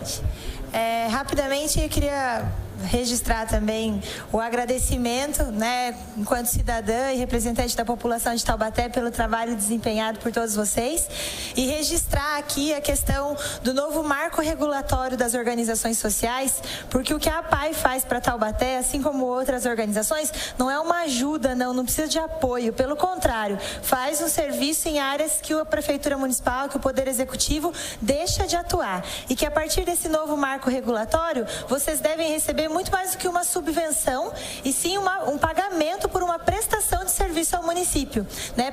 noite. Rapidamente, eu queria registrar também o agradecimento, né, enquanto cidadã e representante da população de Taubaté, pelo trabalho desempenhado por todos vocês, e registrar aqui a questão do novo marco regulatório das organizações sociais, porque o que a APAI faz para Taubaté, assim como outras organizações, não é uma ajuda, não precisa de apoio, pelo contrário, faz um serviço em áreas que a Prefeitura Municipal, que o Poder Executivo deixa de atuar, e que a partir desse novo marco regulatório, vocês devem receber muito mais do que uma subvenção, e sim um pagamento por uma prestação de serviço ao município, né?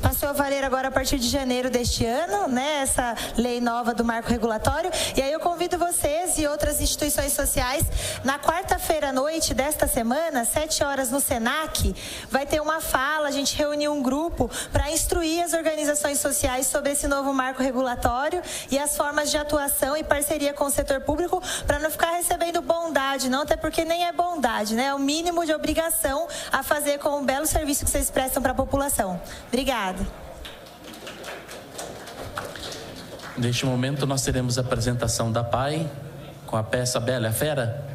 Passou a valer agora a partir de janeiro deste ano, né, essa lei nova do marco regulatório. E aí eu convido vocês e outras instituições sociais, na quarta-feira à noite desta semana, às 7 horas no Senac, vai ter uma fala, a gente reuniu um grupo para instruir as organizações sociais sobre esse novo marco regulatório e as formas de atuação e parceria com o setor público, para não ficar recebendo bondade, não, até porque nem é bondade, né, é o mínimo de obrigação a fazer com o belo serviço que vocês prestam para a população. Obrigada. Neste momento nós teremos a apresentação da APAI com a peça Bela e a Fera.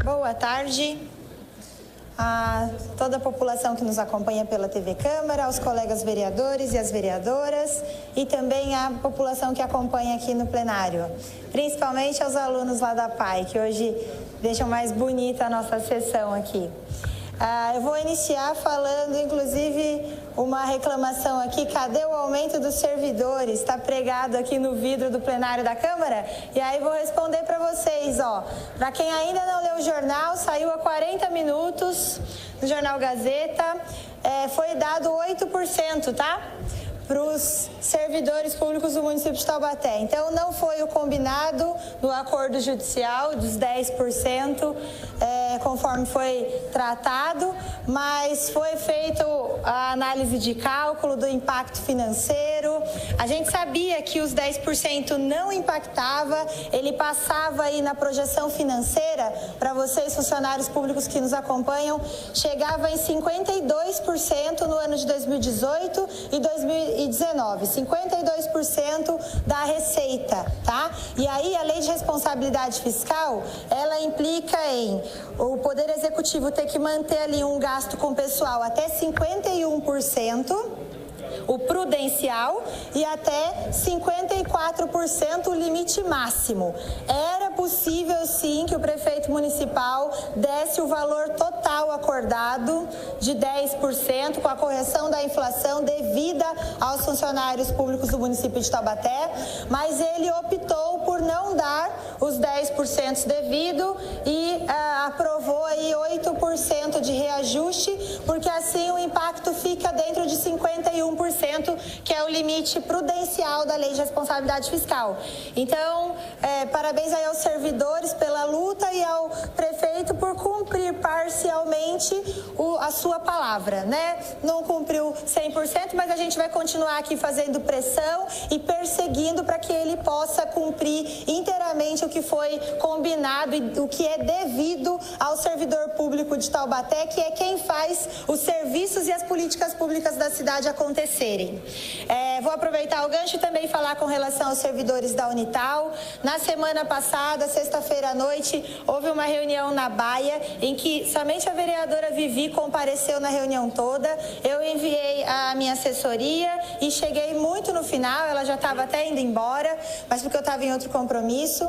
Boa tarde a toda a população que nos acompanha pela TV Câmara, aos colegas vereadores e as vereadoras e também a população que acompanha aqui no plenário, principalmente aos alunos lá da APAI, que hoje deixam mais bonita a nossa sessão aqui. Eu vou iniciar falando, inclusive, uma reclamação aqui. Cadê o aumento dos servidores? Está pregado aqui no vidro do plenário da Câmara? E aí vou responder para vocês, ó. Para quem ainda não leu o jornal, saiu há 40 minutos no Jornal Gazeta. Foi dado 8%, tá? Para os servidores públicos do município de Taubaté. Então, não foi o combinado no acordo judicial dos 10%, conforme foi tratado, mas foi feita a análise de cálculo do impacto financeiro. A gente sabia que os 10% não impactava, ele passava aí na projeção financeira, para vocês, funcionários públicos que nos acompanham, chegava em 52% no ano de 2018 e 2019, 52% da receita, tá? E aí a lei de responsabilidade fiscal, ela implica em o Poder Executivo ter que manter ali um gasto com pessoal até 51%, o prudencial, e até 54% o limite máximo. Era possível, sim, que o prefeito municipal desse o valor total acordado de 10%, com a correção da inflação devida aos funcionários públicos do município de Taubaté, mas ele optou por não dar os 10% devido e aprovou aí 8% de reajuste, porque assim o impacto fica dentro de 51%, que é o limite prudencial da Lei de Responsabilidade Fiscal. Então, parabéns aí aos servidores pela luta e ao prefeito por cumprir parcialmente a sua palavra, né? Não cumpriu 100%, mas a gente vai continuar aqui fazendo pressão e perseguindo para que ele possa cumprir inteiramente o que foi combinado e o que é devido ao servidor público de Taubaté, que é quem faz os serviços e as políticas públicas da cidade acontecerem. Vou aproveitar o gancho e também falar com relação aos servidores da Unital. Na semana passada, sexta-feira à noite, houve uma reunião na Baia em que somente a vereadora Vivi compareceu na reunião toda. Eu enviei a minha assessoria e cheguei muito no final, ela já estava até indo embora, mas porque eu estava em outro compromisso.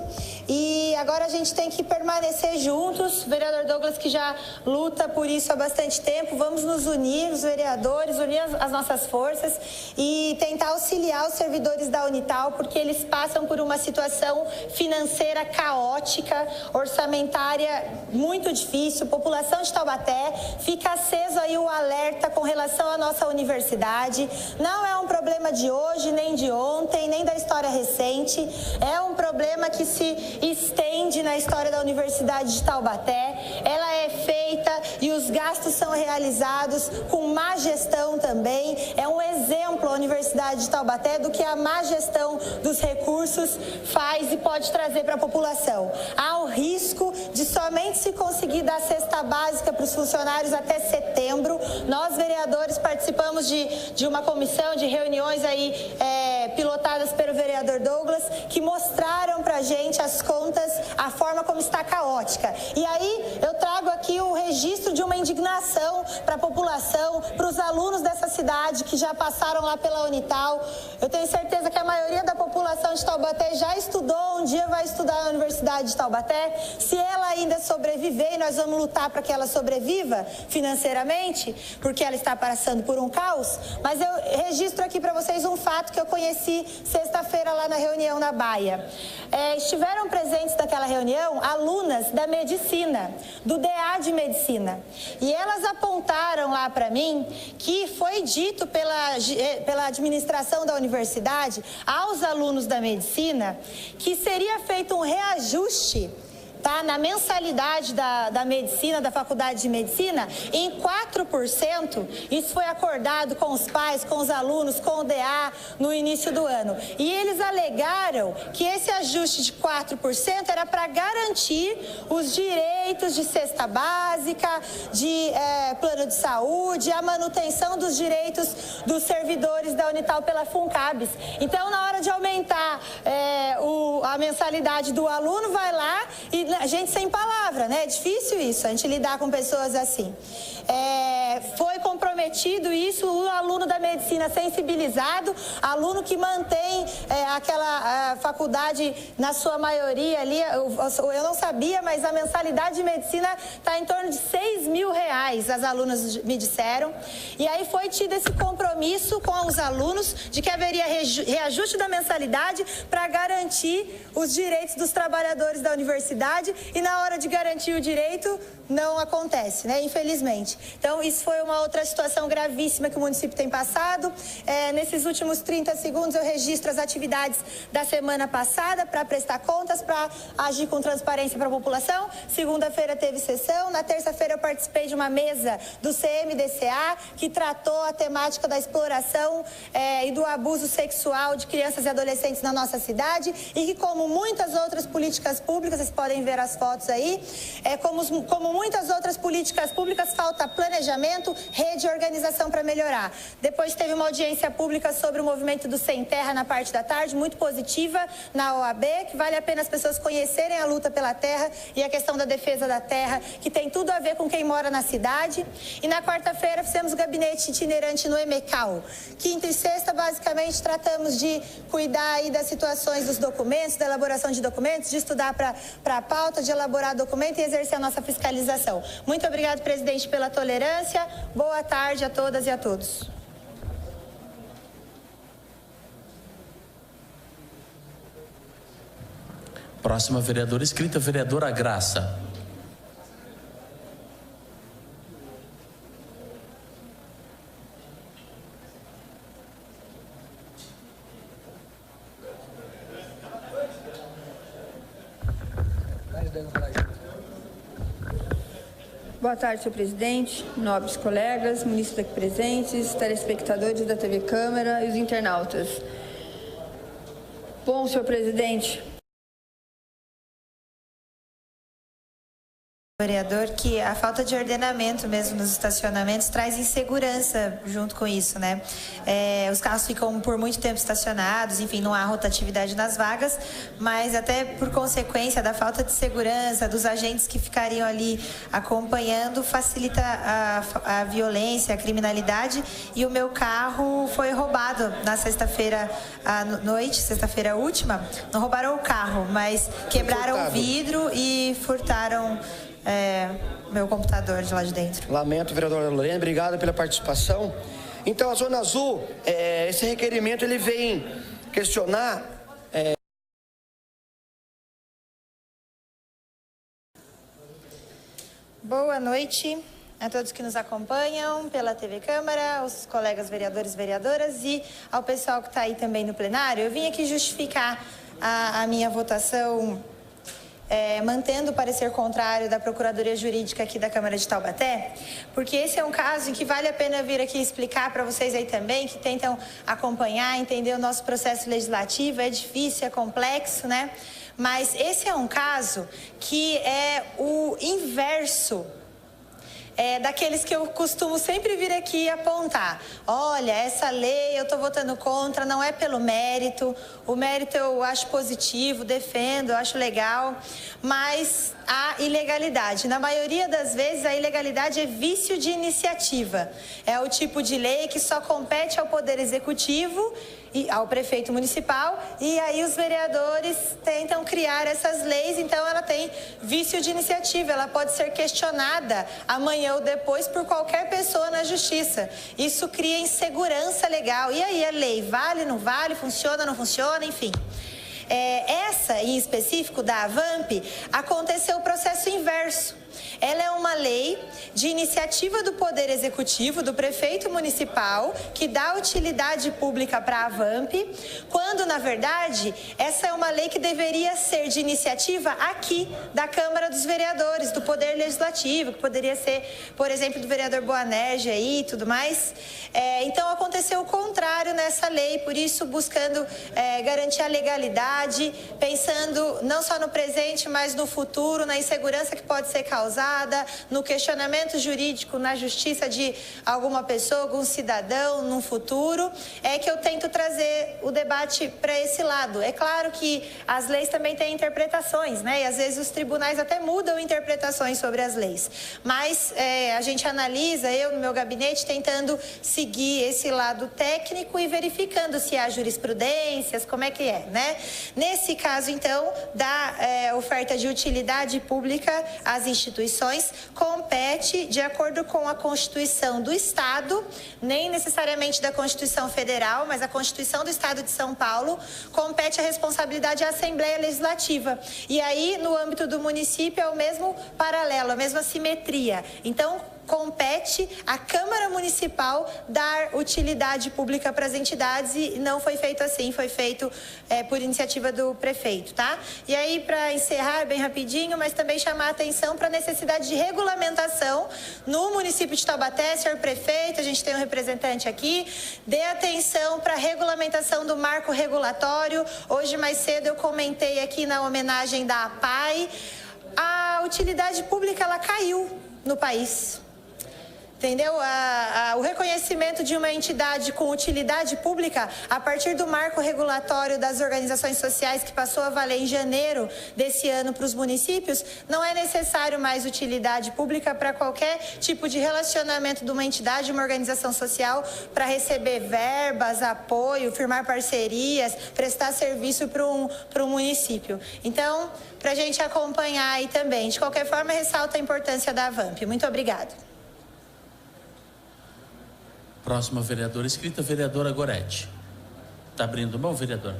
E agora a gente tem que permanecer juntos, o vereador Douglas, que já luta por isso há bastante tempo, vamos nos unir, os vereadores, unir as nossas forças e tentar auxiliar os servidores da Unital, porque eles passam por uma situação financeira caótica, orçamentária muito difícil. População de Taubaté, fica aceso aí o alerta com relação à nossa universidade. Não é um problema de hoje, nem de ontem, nem da história recente. É um problema que se estende na história da Universidade de Taubaté. Ela é feita e os gastos são realizados com má gestão também. É um exemplo a Universidade de Taubaté do que a má gestão dos recursos faz e pode trazer para a população. Há o risco de somente se conseguir dar cesta básica para os funcionários até setembro. Nós, vereadores, participamos de uma comissão de reuniões aí pilotadas pelo vereador Douglas, que mostraram para a gente as contas, a forma como está caótica. E aí eu trago aqui o registro de uma indignação para a população, para os alunos dessa cidade que já passaram lá pela Unital. Eu tenho certeza que a maioria da população de Taubaté já estudou, um dia vai estudar na Universidade de Taubaté. Se ela ainda sobreviver, e nós vamos lutar para que ela sobreviva financeiramente, porque ela está passando por um caos, mas eu registro aqui para vocês um fato que eu conheci sexta-feira lá na reunião na Baia. Estiveram presentes naquela reunião alunas da medicina, do DA de medicina, e elas apontaram lá para mim que foi dito pela administração da universidade aos alunos da medicina que seria feito um reajuste na mensalidade da medicina, da faculdade de medicina, em 4%. Isso foi acordado com os pais, com os alunos, com o DA no início do ano. E eles alegaram que esse ajuste de 4% era para garantir os direitos de cesta básica, de plano de saúde, a manutenção dos direitos dos servidores da Unital pela Funcabs. Então, na hora de aumentar a mensalidade do aluno, vai lá e a gente sem palavra, né? É difícil isso, a gente lidar com pessoas assim. Foi comprometido isso, o aluno da medicina sensibilizado, aluno que mantém aquela faculdade na sua maioria ali, eu não sabia, mas a mensalidade de medicina está em torno de R$6.000, as alunas me disseram. E aí foi tido esse compromisso com os alunos de que haveria reajuste da mensalidade para garantir os direitos dos trabalhadores da universidade, e na hora de garantir o direito não acontece, né? Infelizmente. Então, isso foi uma outra situação gravíssima que o município tem passado. Nesses últimos 30 segundos, eu registro as atividades da semana passada para prestar contas, para agir com transparência para a população. Segunda-feira teve sessão. Na terça-feira, eu participei de uma mesa do CMDCA, que tratou a temática da exploração e do abuso sexual de crianças e adolescentes na nossa cidade, e que, como muitas outras políticas públicas, vocês podem ver as fotos aí, como muitas outras políticas públicas, falta planejamento, rede e organização para melhorar. Depois teve uma audiência pública sobre o movimento do Sem Terra na parte da tarde, muito positiva na OAB, que vale a pena as pessoas conhecerem a luta pela terra e a questão da defesa da terra, que tem tudo a ver com quem mora na cidade. E na quarta-feira fizemos o gabinete itinerante no EMECAL. Quinta e sexta, basicamente, tratamos de cuidar aí das situações dos documentos, da elaboração de documentos, de estudar para a pauta, de elaborar documento e exercer a nossa fiscalização. Muito obrigado, presidente, pela tolerância. Boa tarde a todas e a todos. Próxima vereadora inscrita, vereadora Graça. Boa tarde, senhor presidente, nobres colegas, munícipes aqui presentes, telespectadores da TV Câmara e os internautas. Bom, senhor presidente. Vereador, que a falta de ordenamento mesmo nos estacionamentos traz insegurança junto com isso, né? Os carros ficam por muito tempo estacionados, enfim, não há rotatividade nas vagas, mas até por consequência da falta de segurança, dos agentes que ficariam ali acompanhando, facilita a violência, a criminalidade, e o meu carro foi roubado na sexta-feira à noite, sexta-feira última. Não roubaram o carro, mas quebraram o vidro e furtaram meu computador de lá de dentro. Lamento, vereadora Lorena, obrigado pela participação. Então, a Zona Azul, esse requerimento ele vem questionar... Boa noite a todos que nos acompanham pela TV Câmara, aos colegas vereadores e vereadoras e ao pessoal que está aí também no plenário. Eu vim aqui justificar a minha votação mantendo o parecer contrário da Procuradoria Jurídica aqui da Câmara de Taubaté, porque esse é um caso em que vale a pena vir aqui explicar para vocês aí também, que tentam acompanhar, entender o nosso processo legislativo. É difícil, é complexo, né? Mas esse é um caso que é o inverso daqueles que eu costumo sempre vir aqui apontar. Olha, essa lei eu estou votando contra, não é pelo mérito. O mérito eu acho positivo, defendo, eu acho legal, mas a ilegalidade. Na maioria das vezes, a ilegalidade é vício de iniciativa. É o tipo de lei que só compete ao Poder Executivo e ao prefeito municipal, e aí os vereadores tentam criar essas leis, então ela tem vício de iniciativa, ela pode ser questionada amanhã ou depois por qualquer pessoa na justiça. Isso cria insegurança legal. E aí a lei vale, não vale, funciona, não funciona, enfim. Essa, em específico, da AVAMP, aconteceu o processo inverso. Ela é uma lei de iniciativa do Poder Executivo, do prefeito municipal, que dá utilidade pública para a AVAMP, quando, na verdade, essa é uma lei que deveria ser de iniciativa aqui, da Câmara dos Vereadores, do Poder Legislativo, que poderia ser, por exemplo, do vereador Boanerges aí e tudo mais. Então, aconteceu o contrário nessa lei, por isso, buscando garantir a legalidade, pensando não só no presente, mas no futuro, na insegurança que pode ser causada, no questionamento jurídico na justiça de alguma pessoa, algum cidadão no futuro, é que eu tento trazer o debate para esse lado. É claro que as leis também têm interpretações, né? E às vezes os tribunais até mudam interpretações sobre as leis. Mas a gente analisa, eu no meu gabinete, tentando seguir esse lado técnico e verificando se há jurisprudências, como é que é, né? Nesse caso, então, da oferta de utilidade pública às instituições, compete, de acordo com a Constituição do Estado, nem necessariamente da Constituição Federal, mas a Constituição do Estado de São Paulo, compete a responsabilidade à Assembleia Legislativa. E aí, no âmbito do município, é o mesmo paralelo, a mesma simetria. Então, compete à Câmara Municipal dar utilidade pública para as entidades, e não foi feito assim, foi feito por iniciativa do prefeito, tá? E aí, para encerrar bem rapidinho, mas também chamar a atenção para a necessidade de regulamentação no município de Taubaté. Senhor prefeito, a gente tem um representante aqui, dê atenção para a regulamentação do marco regulatório. Hoje, mais cedo, eu comentei aqui na homenagem da APAI, a utilidade pública, ela caiu no país. Entendeu? O reconhecimento de uma entidade com utilidade pública a partir do marco regulatório das organizações sociais, que passou a valer em janeiro desse ano para os municípios, não é necessário mais utilidade pública para qualquer tipo de relacionamento de uma entidade, uma organização social, para receber verbas, apoio, firmar parcerias, prestar serviço para um município. Então, para a gente acompanhar aí também. De qualquer forma, ressalta a importância da AVAMP. Muito obrigada. Próxima vereadora inscrita, vereadora Gorete. Está abrindo mão, vereador?